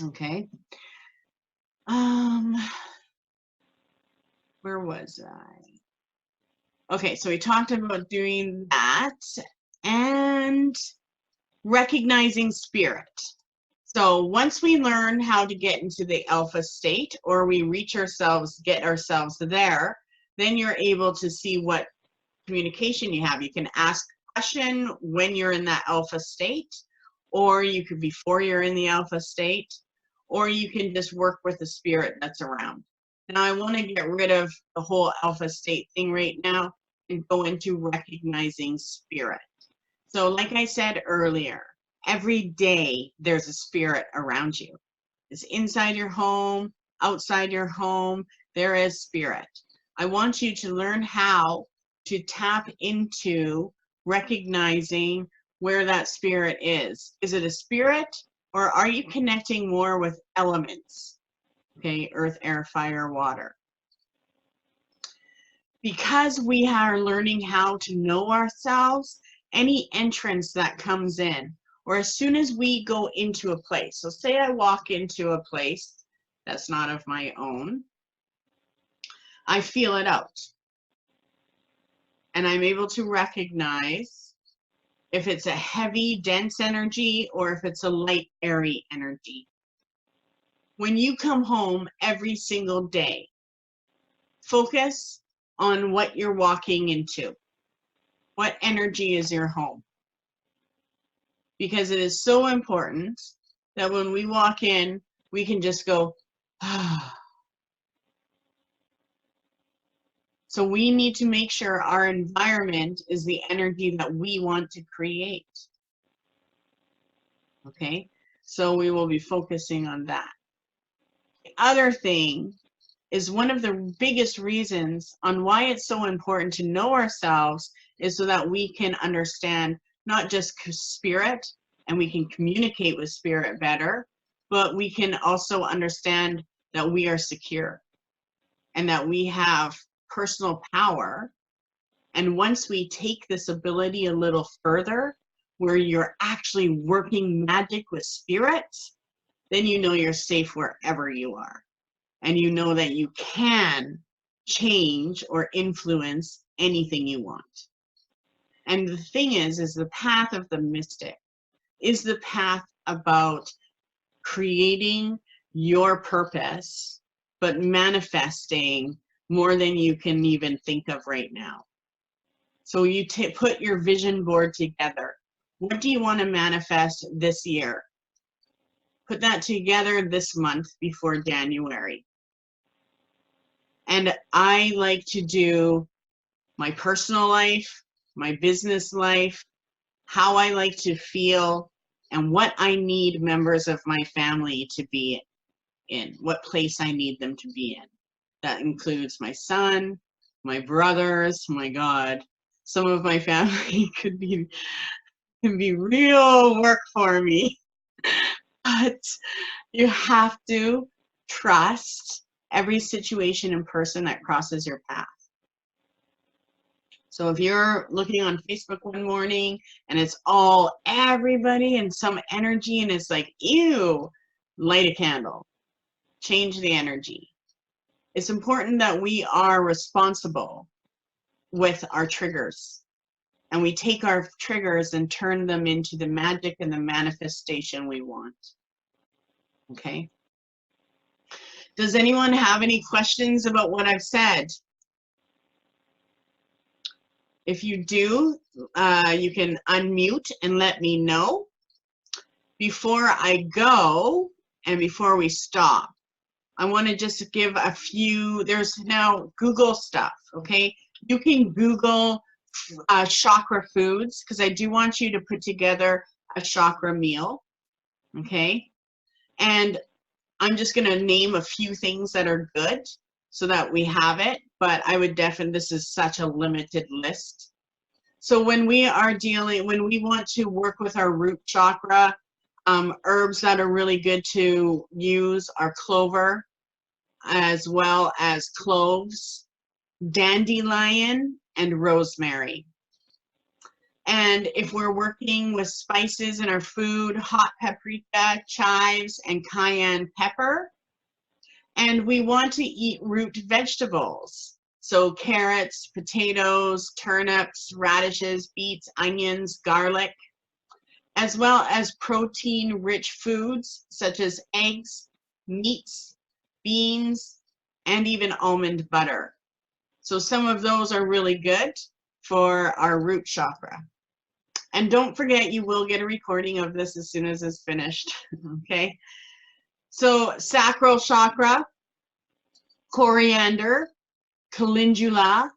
Okay. Where was I? Okay, so we talked about doing that and recognizing spirit. So once we learn how to get into the alpha state, or we get ourselves there, then you're able to see what communication you have. You can ask a question when you're in that alpha state, or you could before you're in the alpha state, or you can just work with the spirit that's around. Now I want to get rid of the whole alpha state thing right now and go into recognizing spirit. So like I said earlier, every day there's a spirit around you. It's inside your home, outside your home, there is spirit. I want you to learn how to tap into recognizing where that spirit is. Is it a spirit, or are you connecting more with elements? Okay, earth, air, fire, water. Because we are learning how to know ourselves, any entrance that comes in, or as soon as we go into a place. So say I walk into a place that's not of my own, I feel it out. And I'm able to recognize if it's a heavy, dense energy or if it's a light, airy energy. When you come home every single day, focus on what you're walking into. What energy is your home? Because it is so important that when we walk in, we can just go, ah. So we need to make sure our environment is the energy that we want to create. Okay, so we will be focusing on that. The other thing is, one of the biggest reasons on why it's so important to know ourselves is so that we can understand not just spirit and we can communicate with spirit better, but we can also understand that we are secure and that we have personal power. And once we take this ability a little further, where you're actually working magic with spirits, then you know you're safe wherever you are. And you know that you can change or influence anything you want. And the thing is the path of the mystic is the path about creating your purpose, but manifesting more than you can even think of right now. So you put your vision board together. What do you want to manifest this year? Put that together this month before January. And I like to do my personal life, my business life, how I like to feel, and what I need members of my family to be in, what place I need them to be in. That includes my son, my brothers, my God. Some of my family could be can be real work for me. But you have to trust every situation and person that crosses your path. So if you're looking on Facebook one morning and it's all everybody and some energy and it's like, ew, light a candle, change the energy. It's important that we are responsible with our triggers, and we take our triggers and turn them into the magic and the manifestation we want. Okay? Does anyone have any questions about what I've said? If you do, you can unmute and let me know. Before I go and before we stop, I want to just give a few, there's now Google stuff, okay? You can Google chakra foods, because I do want you to put together a chakra meal, okay? And I'm just going to name a few things that are good so that we have it, but I would definitely, this is such a limited list. So when we are dealing, when we want to work with our root chakra, herbs that are really good to use are clover, as well as cloves, dandelion, and rosemary. And if we're working with spices in our food, hot paprika, chives, and cayenne pepper. And we want to eat root vegetables. So carrots, potatoes, turnips, radishes, beets, onions, garlic, as well as protein-rich foods such as eggs, meats, beans, and even almond butter. So some of those are really good for our root chakra. And don't forget, you will get a recording of this as soon as it's finished, okay? So sacral chakra, coriander, calendula,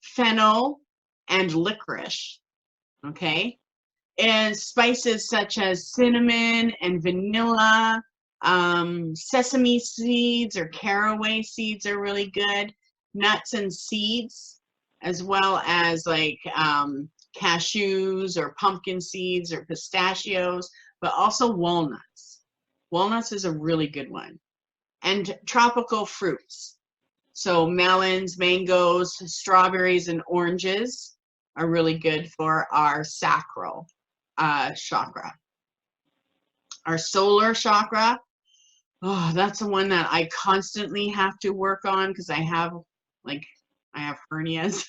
fennel, and licorice, okay? And spices such as cinnamon and vanilla, sesame seeds or caraway seeds are really good. Nuts and seeds, as well as like cashews or pumpkin seeds or pistachios, but also walnuts. Walnuts is a really good one. And tropical fruits. So melons, mangoes, strawberries, and oranges are really good for our sacral chakra. Our solar chakra, oh, that's the one that I constantly have to work on because I have hernias.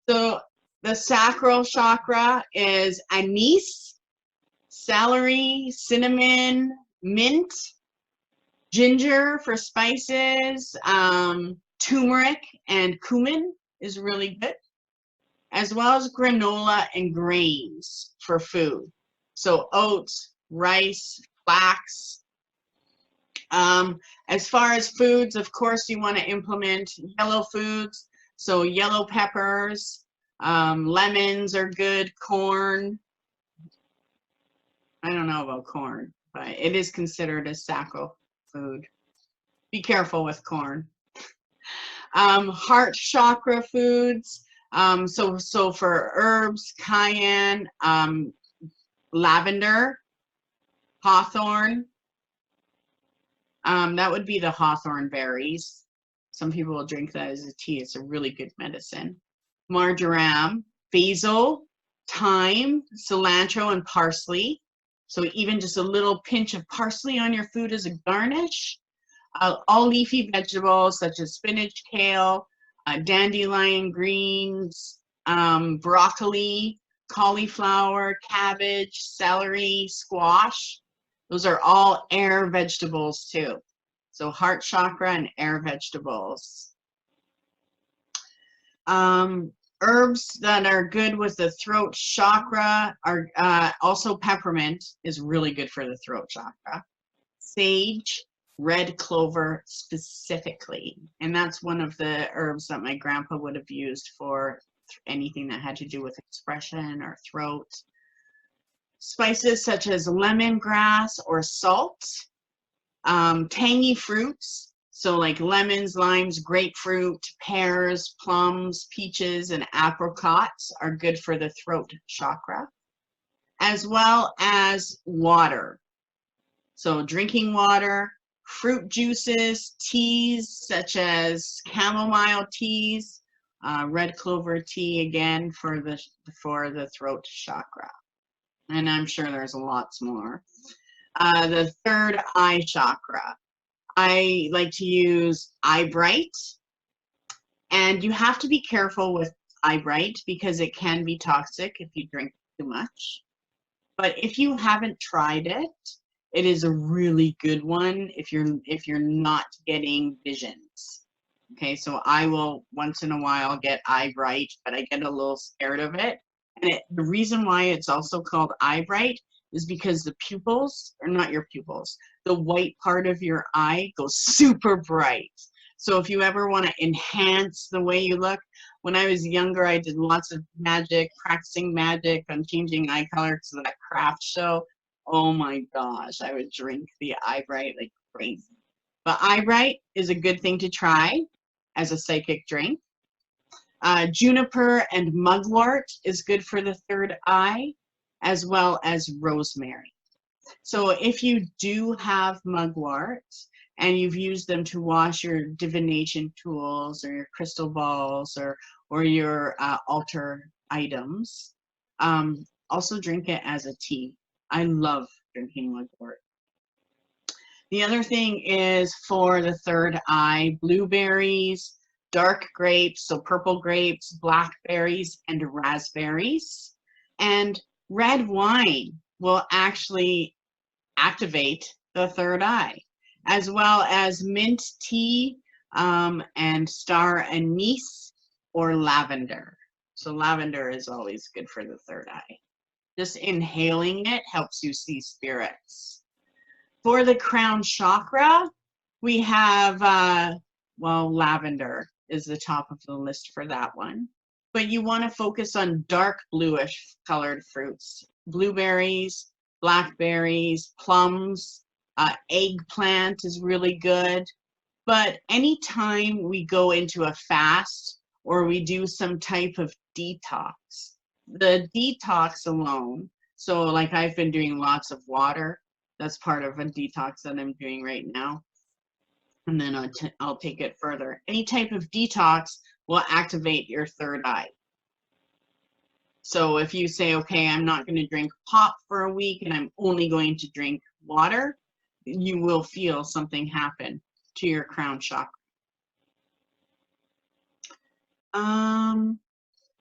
So the sacral chakra is anise, celery, cinnamon, mint, ginger for spices, turmeric and cumin is really good, as well as granola and grains for food. So oats, rice, flax. As far as foods, of course, you want to implement yellow foods. So yellow peppers, lemons are good, corn. I don't know about corn, but it is considered a sacral food. Be careful with corn. Heart chakra foods. So for herbs, cayenne, lavender, hawthorn. That would be the hawthorn berries. Some people will drink that as a tea. It's a really good medicine. Marjoram, basil, thyme, cilantro, and parsley. So even just a little pinch of parsley on your food as a garnish. All leafy vegetables such as spinach, kale, dandelion greens, broccoli, cauliflower, cabbage, celery, squash. Those are all air vegetables too. So heart chakra and air vegetables. Herbs that are good with the throat chakra are also peppermint is really good for the throat chakra. Sage, red clover specifically. And that's one of the herbs that my grandpa would have used for anything that had to do with expression or throat. Spices such as lemongrass or salt. Tangy fruits, so like lemons, limes, grapefruit, pears, plums, peaches, and apricots are good for the throat chakra. as well as water. So drinking water, fruit juices, teas such as chamomile teas, red clover tea again for the throat chakra. And I'm sure there's lots more. The third eye chakra. I like to use Eye Bright, and you have to be careful with Eye Bright because it can be toxic if you drink too much. But if you haven't tried it, it is a really good one if you're not getting visions. Okay, so I will once in a while get Eye Bright, but I get a little scared of it. And the reason why it's also called Eye Bright is because the pupils, or not your pupils, the white part of your eye goes super bright. So if you ever want to enhance the way you look, when I was younger, I did lots of magic, practicing magic on changing eye color to that craft show. Oh my gosh, I would drink the Eye Bright like crazy. But Eye Bright is a good thing to try as a psychic drink. Juniper and mugwort is good for the third eye, as well as rosemary. So if you do have mugwort and you've used them to wash your divination tools or your crystal balls or your altar items, also drink it as a tea. I love drinking mugwort. The other thing is for the third eye, blueberries, dark grapes, so purple grapes, blackberries, and raspberries. And red wine will actually activate the third eye, as well as mint tea and star anise or lavender. So lavender is always good for the third eye. Just inhaling it helps you see spirits. For the crown chakra, we have, well, lavender is the top of the list for that one. But you want to focus on dark bluish colored fruits. Blueberries, blackberries, plums, eggplant is really good. But anytime we go into a fast or we do some type of detox, the detox alone, so like I've been doing lots of water, that's part of a detox that I'm doing right now. And then I'll take it further. Any type of detox will activate your third eye. So if you say, okay, I'm not going to drink pop for a week and I'm only going to drink water, you will feel something happen to your crown chakra.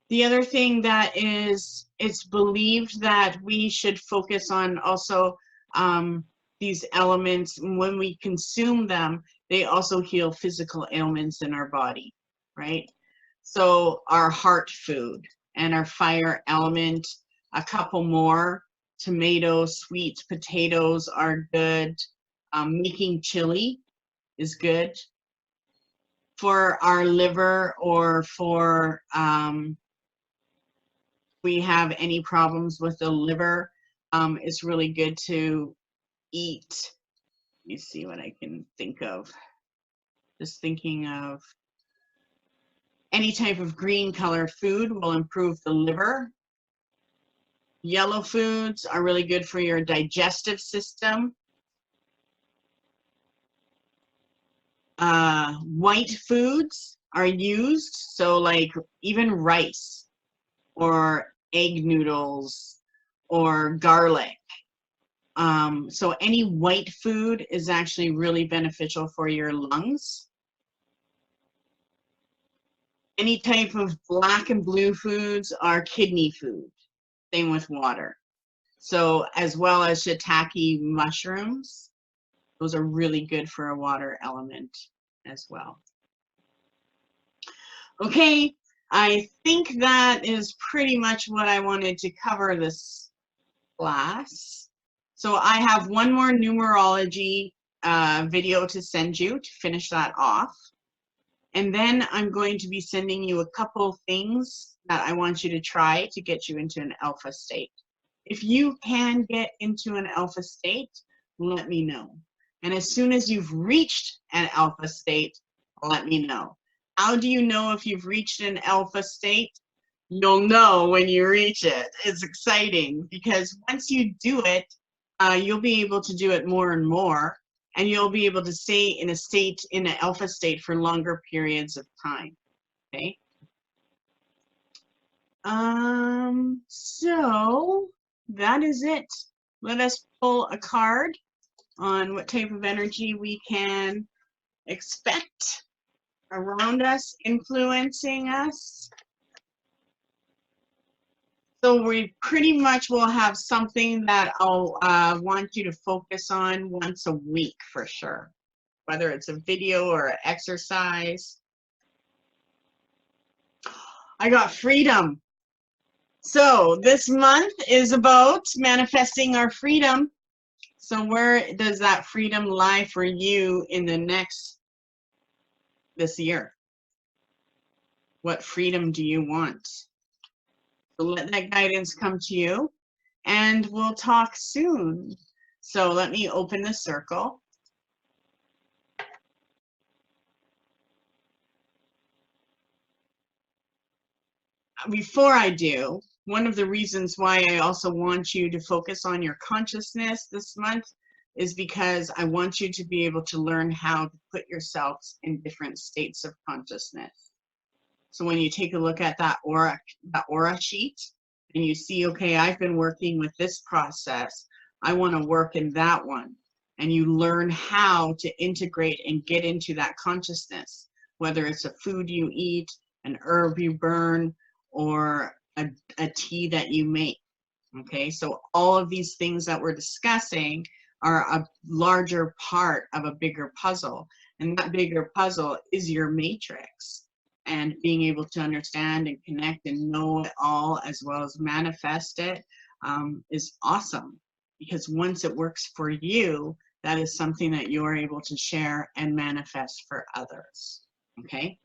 The other thing that is, it's believed that we should focus on also these elements. When we consume them, they also heal physical ailments in our body, right? So our heart food and our fire element, a couple more, tomatoes, sweet potatoes are good. Making chili is good. For our liver, or for we have any problems with the liver, it's really good to eat. Let me see what I can think of. Just thinking of any type of green colored food will improve the liver. Yellow foods are really good for your digestive system. White foods are used, so like even rice or egg noodles or garlic. So any white food is actually really beneficial for your lungs. Any type of black and blue foods are kidney food. Same with water. So as well as shiitake mushrooms, those are really good for a water element as well. Okay, I think that is pretty much what I wanted to cover this class. So I have one more numerology video to send you to finish that off. And then I'm going to be sending you a couple things that I want you to try to get you into an alpha state. If you can get into an alpha state, let me know. And as soon as you've reached an alpha state, let me know. How do you know if you've reached an alpha state? you'll know when you reach it. It's exciting because once you do it, you'll be able to do it more and more, and you'll be able to stay in a state, in an alpha state for longer periods of time. Okay. So that is it. Let us pull a card on what type of energy we can expect around us, influencing us. So we pretty much will have something that I'll want you to focus on once a week for sure, whether it's a video or an exercise. I got freedom. So this month is about manifesting our freedom. So where does that freedom lie for you in this year? What freedom do you want? So let that guidance come to you, and we'll talk soon. So let me open the circle. Before I do, one of the reasons why I also want you to focus on your consciousness this month is because I want you to be able to learn how to put yourselves in different states of consciousness. So when you take a look at that aura sheet and you see, okay, I've been working with this process, I want to work in that one. And you learn how to integrate and get into that consciousness, whether it's a food you eat, an herb you burn, or a tea that you make. Okay, so all of these things that we're discussing are a larger part of a bigger puzzle. And that bigger puzzle is your matrix. And being able to understand and connect and know it all as well as manifest it is awesome. Because once it works for you, that is something that you're able to share and manifest for others. Okay?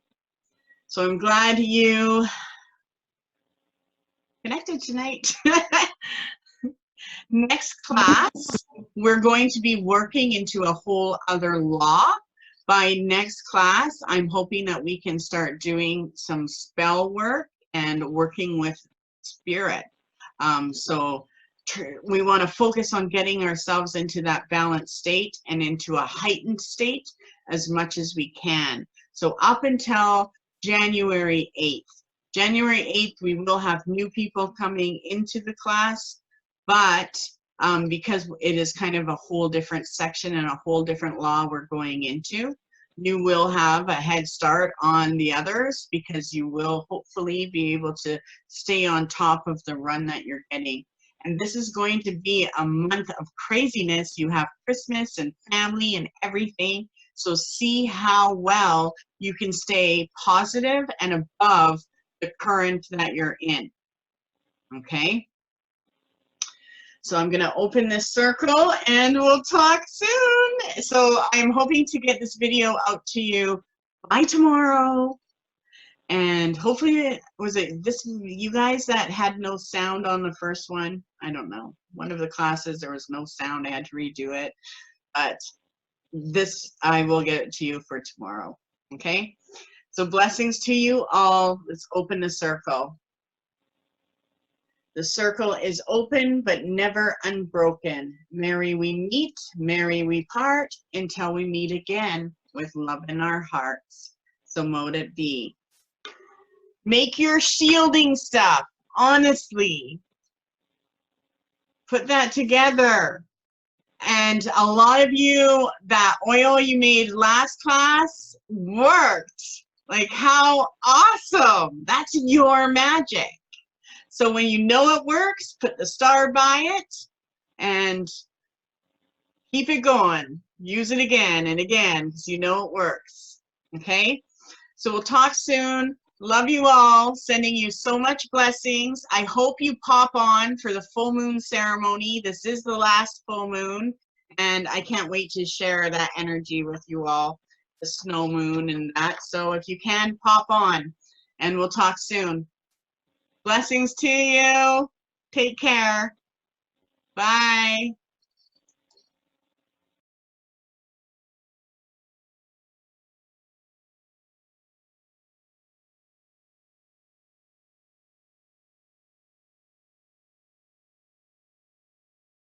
So I'm glad you connected tonight. Next class, we're going to be working into a whole other law. By next class, I'm hoping that we can start doing some spell work and working with spirit. So we want to focus on getting ourselves into that balanced state and into a heightened state as much as we can. So up until January 8th. January 8th, we will have new people coming into the class, but because it is kind of a whole different section and a whole different law we're going into, you will have a head start on the others because you will hopefully be able to stay on top of the run that you're getting. And this is going to be a month of craziness. You have Christmas and family and everything. So see how well you can stay positive and above the current that you're in. Okay? So I'm going to open this circle and we'll talk soon. So I'm hoping to get this video out to you by tomorrow. And hopefully, was it this, you guys that had no sound on the first one? I don't know. One of the classes, there was no sound. I had to redo it. But this, I will get it to you for tomorrow. Okay? So blessings to you all. Let's open the circle. The circle is open but never unbroken. Merry we meet, merry we part, until we meet again with love in our hearts. So mote it be. Make your shielding stuff, honestly. Put that together. And a lot of you, that oil you made last class worked. Like, how awesome. That's your magic. So when you know it works, put the star by it and keep it going. Use it again and again because you know it works. Okay? So we'll talk soon. Love you all. Sending you so much blessings. I hope you pop on for the full moon ceremony. This is the last full moon, and I can't wait to share that energy with you all, the snow moon and that. So if you can, pop on, and we'll talk soon. Blessings to you. Take care. Bye.